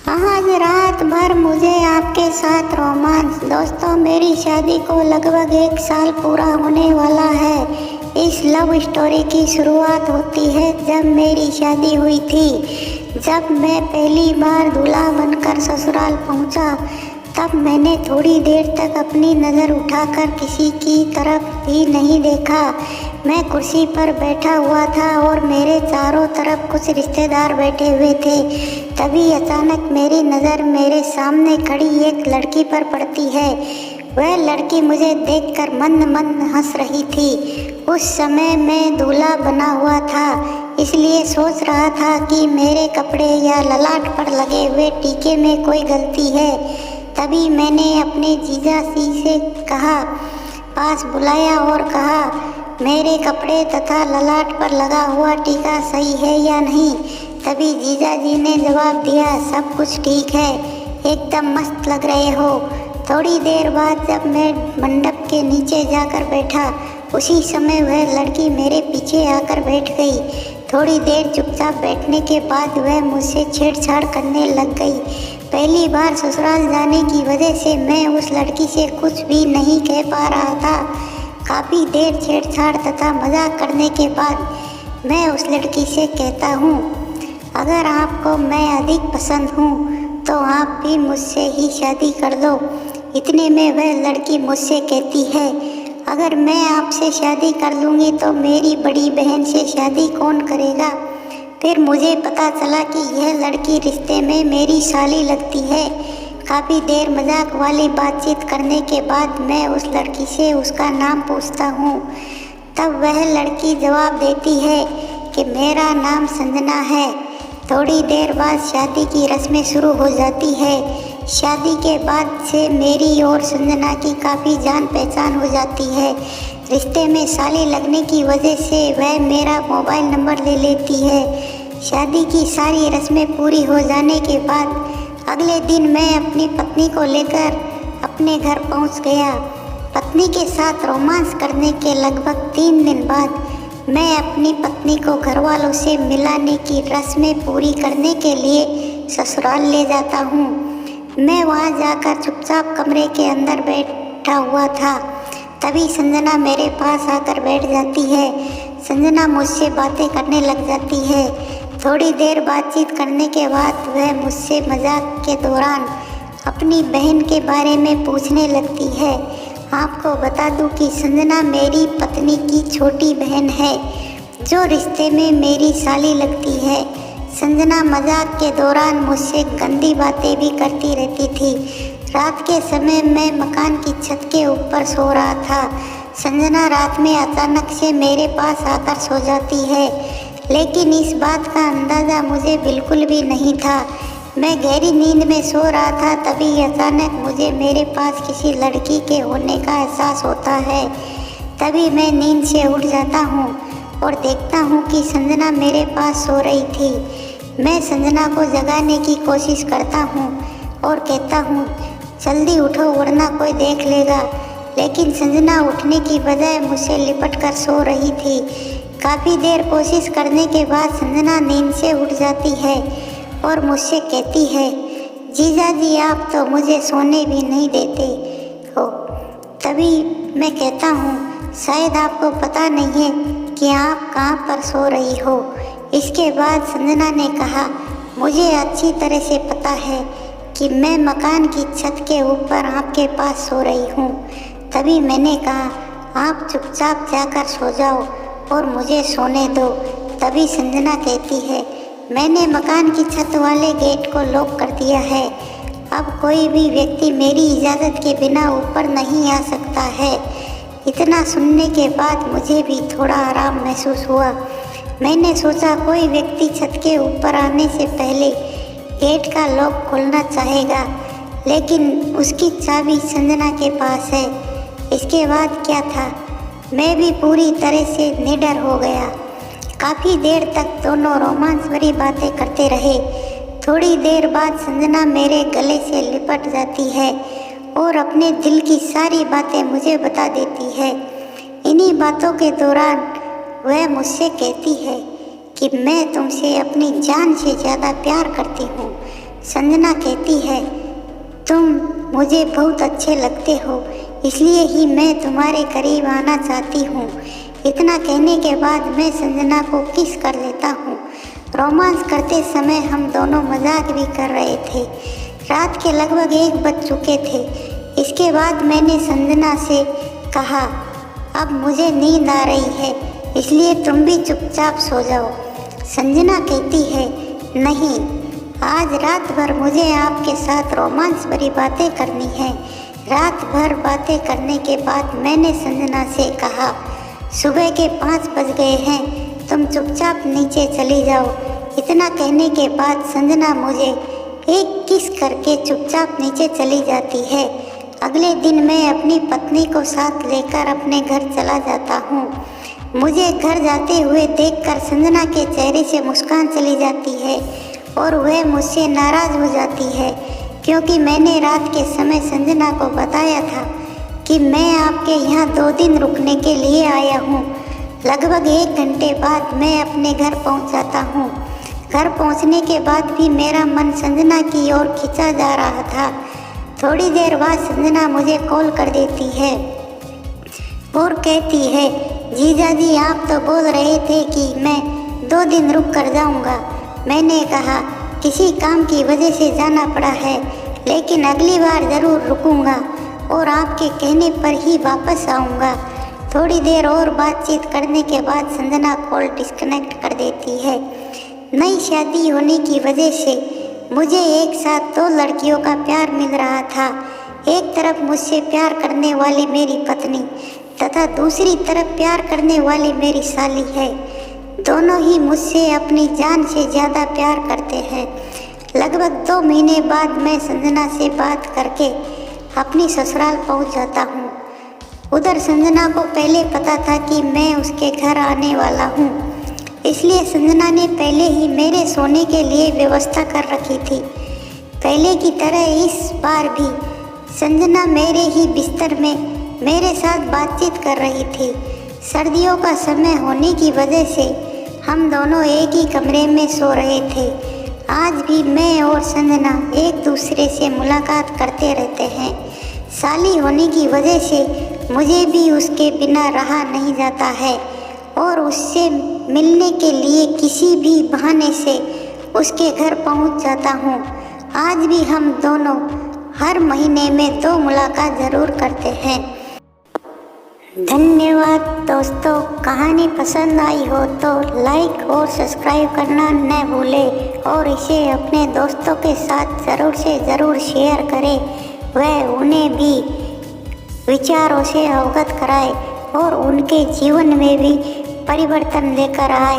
आज रात भर मुझे आपके साथ रोमांस। दोस्तों, मेरी शादी को लगभग 1 साल पूरा होने वाला है। इस लव स्टोरी की शुरुआत होती है जब मेरी शादी हुई थी। जब मैं पहली बार दूल्हा बनकर ससुराल पहुंचा, तब मैंने थोड़ी देर तक अपनी नज़र उठाकर किसी की तरफ भी नहीं देखा। मैं कुर्सी पर बैठा हुआ था और मेरे चारों तरफ कुछ रिश्तेदार बैठे हुए थे। तभी अचानक मेरी नज़र मेरे सामने खड़ी एक लड़की पर पड़ती है। वह लड़की मुझे देखकर मंद मंद हंस रही थी। उस समय मैं दूल्हा बना हुआ था, इसलिए सोच रहा था कि मेरे कपड़े या ललाट पर लगे हुए टीके में कोई गलती है। तभी मैंने अपने जीजाजी से पास बुलाया और कहा, मेरे कपड़े तथा ललाट पर लगा हुआ टीका सही है या नहीं। तभी जीजाजी ने जवाब दिया, सब कुछ ठीक है, एकदम मस्त लग रहे हो। थोड़ी देर बाद जब मैं मंडप के नीचे जाकर बैठा, उसी समय वह लड़की मेरे पीछे आकर बैठ गई। थोड़ी देर चुपचाप बैठने के बाद वह मुझसे छेड़छाड़ करने लग गई। पहली बार ससुराल जाने की वजह से मैं उस लड़की से कुछ भी नहीं कह पा रहा था। काफ़ी देर छेड़छाड़ तथा मजाक करने के बाद मैं उस लड़की से कहता हूँ, अगर आपको मैं अधिक पसंद हूँ तो आप भी मुझसे ही शादी कर लो। इतने में वह लड़की मुझसे कहती है, अगर मैं आपसे शादी कर लूँगी तो मेरी बड़ी बहन से शादी कौन करेगा। फिर मुझे पता चला कि यह लड़की रिश्ते में मेरी साली लगती है। काफ़ी देर मजाक वाली बातचीत करने के बाद मैं उस लड़की से उसका नाम पूछता हूँ। तब वह लड़की जवाब देती है कि मेरा नाम संजना है। थोड़ी देर बाद शादी की रस्में शुरू हो जाती है। शादी के बाद से मेरी और संजना की काफ़ी जान पहचान हो जाती है। रिश्ते में साली लगने की वजह से वह मेरा मोबाइल नंबर ले लेती है। शादी की सारी रस्में पूरी हो जाने के बाद अगले दिन मैं अपनी पत्नी को लेकर अपने घर पहुंच गया। पत्नी के साथ रोमांस करने के लगभग 3 दिन बाद मैं अपनी पत्नी को घर वालों से मिलाने की रस्में पूरी करने के लिए ससुराल ले जाता हूँ। मैं वहाँ जाकर चुपचाप कमरे के अंदर बैठा हुआ था। तभी संजना मेरे पास आकर बैठ जाती है। संजना मुझसे बातें करने लग जाती है। थोड़ी देर बातचीत करने के बाद वह मुझसे मजाक के दौरान अपनी बहन के बारे में पूछने लगती है। आपको बता दूं कि संजना मेरी पत्नी की छोटी बहन है, जो रिश्ते में मेरी साली लगती है। संजना मजाक के दौरान मुझसे गंदी बातें भी करती रहती थी। रात के समय मैं मकान की छत के ऊपर सो रहा था। संजना रात में अचानक से मेरे पास आकर सो जाती है, लेकिन इस बात का अंदाज़ा मुझे बिल्कुल भी नहीं था। मैं गहरी नींद में सो रहा था। तभी अचानक मुझे मेरे पास किसी लड़की के होने का एहसास होता है। तभी मैं नींद से उठ जाता हूँ और देखता हूँ कि संजना मेरे पास सो रही थी। मैं संजना को जगाने की कोशिश करता हूँ और कहता हूँ, जल्दी उठो वरना कोई देख लेगा। लेकिन संजना उठने की बजाय मुझसे लिपट कर सो रही थी। काफ़ी देर कोशिश करने के बाद संजना नींद से उठ जाती है और मुझसे कहती है, जीजाजी आप तो मुझे सोने भी नहीं देते हो। तभी मैं कहता हूँ, शायद आपको पता नहीं है कि आप कहाँ पर सो रही हो। इसके बाद संजना ने कहा, मुझे अच्छी तरह से पता है कि मैं मकान की छत के ऊपर आपके पास सो रही हूँ। तभी मैंने कहा, आप चुपचाप जाकर सो जाओ और मुझे सोने दो। तभी संजना कहती है, मैंने मकान की छत वाले गेट को लॉक कर दिया है। अब कोई भी व्यक्ति मेरी इजाज़त के बिना ऊपर नहीं आ सकता है। इतना सुनने के बाद मुझे भी थोड़ा आराम महसूस हुआ। मैंने सोचा कोई व्यक्ति छत के ऊपर आने से पहले गेट का लॉक खोलना चाहेगा, लेकिन उसकी चाबी संजना के पास है। इसके बाद क्या था, मैं भी पूरी तरह से निडर हो गया। काफ़ी देर तक दोनों रोमांस भरी बातें करते रहे। थोड़ी देर बाद संजना मेरे गले से लिपट जाती है और अपने दिल की सारी बातें मुझे बता देती है। इन्हीं बातों के दौरान वह मुझसे कहती है कि मैं तुमसे अपनी जान से ज़्यादा प्यार करती हूँ। संजना कहती है, तुम मुझे बहुत अच्छे लगते हो, इसलिए ही मैं तुम्हारे करीब आना चाहती हूँ। इतना कहने के बाद मैं संजना को किस कर लेता हूँ। रोमांस करते समय हम दोनों मजाक भी कर रहे थे। रात के लगभग 1 बज चुके थे। इसके बाद मैंने संजना से कहा, अब मुझे नींद आ रही है, इसलिए तुम भी चुपचाप सो जाओ। संजना कहती है, नहीं, आज रात भर मुझे आपके साथ रोमांस भरी बातें करनी है। रात भर बातें करने के बाद मैंने संजना से कहा, सुबह के 5 बज गए हैं, तुम चुपचाप नीचे चली जाओ। इतना कहने के बाद संजना मुझे एक किस करके चुपचाप नीचे चली जाती है। अगले दिन मैं अपनी पत्नी को साथ लेकर अपने घर चला जाता हूँ। मुझे घर जाते हुए देखकर संजना के चेहरे से मुस्कान चली जाती है और वह मुझसे नाराज़ हो जाती है, क्योंकि मैंने रात के समय संजना को बताया था कि मैं आपके यहाँ 2 दिन रुकने के लिए आया हूँ। लगभग 1 घंटे बाद मैं अपने घर पहुँच जाता हूँ। घर पहुँचने के बाद भी मेरा मन संजना की ओर खिंचा जा रहा था। थोड़ी देर बाद संजना मुझे कॉल कर देती है और कहती है, जीजा जी, आप तो बोल रहे थे कि मैं 2 दिन रुक कर जाऊँगा। मैंने कहा, किसी काम की वजह से जाना पड़ा है, लेकिन अगली बार ज़रूर रुकूंगा और आपके कहने पर ही वापस आऊँगा। थोड़ी देर और बातचीत करने के बाद संजना कॉल डिस्कनेक्ट कर देती है। नई शादी होने की वजह से मुझे एक साथ 2 लड़कियों का प्यार मिल रहा था। एक तरफ मुझसे प्यार करने वाली मेरी पत्नी तथा दूसरी तरफ प्यार करने वाली मेरी साली है। दोनों ही मुझसे अपनी जान से ज़्यादा प्यार करते हैं। लगभग 2 महीने बाद मैं संजना से बात करके अपनी ससुराल पहुंच जाता हूं। उधर संजना को पहले पता था कि मैं उसके घर आने वाला हूं, इसलिए संजना ने पहले ही मेरे सोने के लिए व्यवस्था कर रखी थी। पहले की तरह इस बार भी संजना मेरे ही बिस्तर में मेरे साथ बातचीत कर रही थी। सर्दियों का समय होने की वजह से हम दोनों एक ही कमरे में सो रहे थे। आज भी मैं और संजना एक दूसरे से मुलाकात करते रहते हैं। साली होने की वजह से मुझे भी उसके बिना रहा नहीं जाता है और उससे मिलने के लिए किसी भी बहाने से उसके घर पहुंच जाता हूं। आज भी हम दोनों हर महीने में 2 मुलाकात ज़रूर करते हैं। धन्यवाद दोस्तों। कहानी पसंद आई हो तो लाइक और सब्सक्राइब करना न भूलें और इसे अपने दोस्तों के साथ ज़रूर से ज़रूर शेयर करें। वह उन्हें भी विचारों से अवगत कराए और उनके जीवन में भी परिवर्तन लेकर आए।